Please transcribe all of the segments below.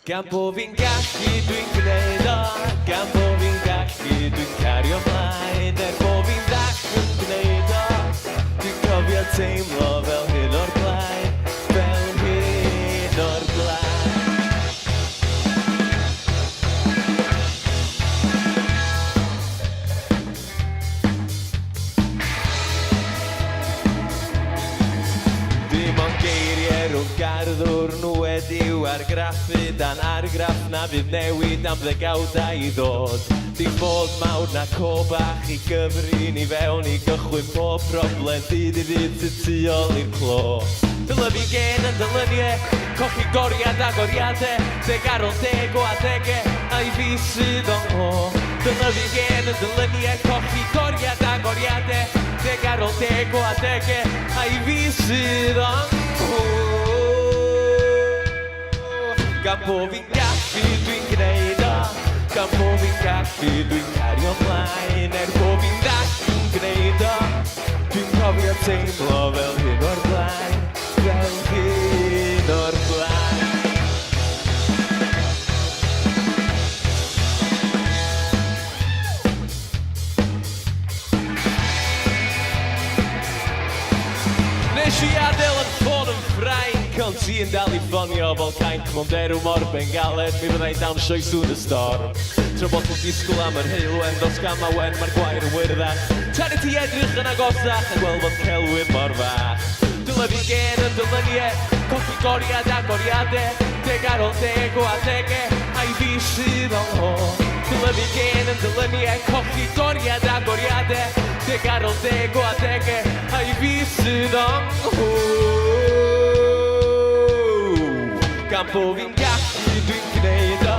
Gan bo fi'n gallu dwi'n gwneud o, gan bo fi'n gallu dwi'n cario mlaen, bo fi'n ddall yn gwneud o, dwi'n cofio teimlo fel hyn o'r blaen, fel hyn o'r blaen. Dim ond geiriau rhwng garddwr nhw wedi'w argraffu dan argraff na fydd newid am ddegawdau i ddod. Dim bod mawr na co bach i gyfri ni fewn i gychwyn pob problem dydd i ddydd y tu ôl i'r clo. Dylyfu gen yn dylyniau, cochi goriad a goriadau, deg ar ôl deg o adegau, a i fi sydd o'n ho. Dylyfu gen yn dylyniau, cochi goriad a goriadau, deg ar ôl deg o adegau, a i fi sydd o'n ho. Gan bo fi'n gallu dwi'n gwneud o, gan bo fi'n gallu dwi'n cario mlaen, bo fi'n ddall yn gwneud o, dwi'n cofio teimlo fel hyn o'r blaen, fel hyn o'r blaen. Nes i adael yn ffôn yn Ffrainc, ond ti yn dal i ffonio fel cainc Monderw mor bengaled, mi fyddai'n dawn sioe sŵn y storm. Tra bod ti'n disgwyl am yr heilwen, dos gam a wen, mae'r gwair yn wyrdach. Tan i ti edrych yn agosach, a gweld bod celwydd mor fach. Dylyfu gen yn dylyniau, cochi goriad a goriadau, deg ar ôl deg o adegau, a i fi sydd o'n ho. Dylyfu gen yn dylyniau, cochi goriad a goriadau, deg ar ôl deg o adegau, a i fi sydd o'n ho. Gan bo fi'n gallu dwi'n gwneud o,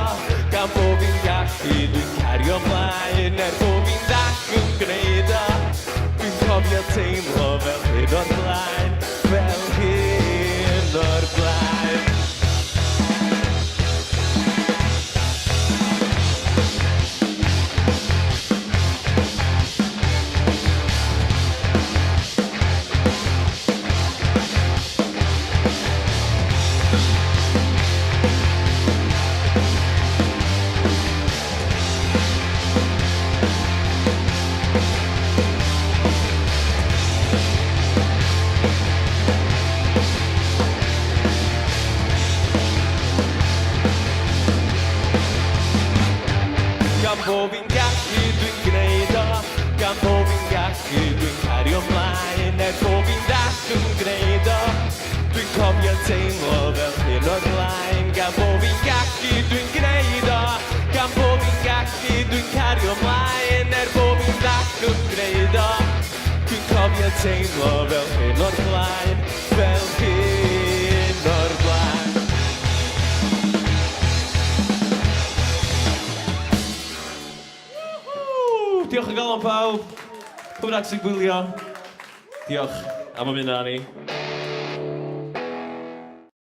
gan bo fi'n gallu dwi'n cario mlaen, bo fi'n ddall yn gwneud o, dwi'n cofio teimlo fel hyn o'r blaen, fel hyn o'r blaen. Gan bo fi'n gallu dwi'n gwneud o, gan bo fi'n gallu dwi'n cario mlaen, bo fi'n ddall yn gwneud o, dwi'n cofio teimlo fel hyn o'r blaen. Gan bo fi'n gallu dwi'n gwneud o, gan bo fi'n gallu dwi'n cario mlaen, bo fi'n ddall yn gwneud o, dwi'n cofio teimlo fel hyn o'r blaen, fel hyn o'r blaen. Diolch yn galon pawb, pwy bynnag sy'n gwylio. Diolch am ymuno â ni.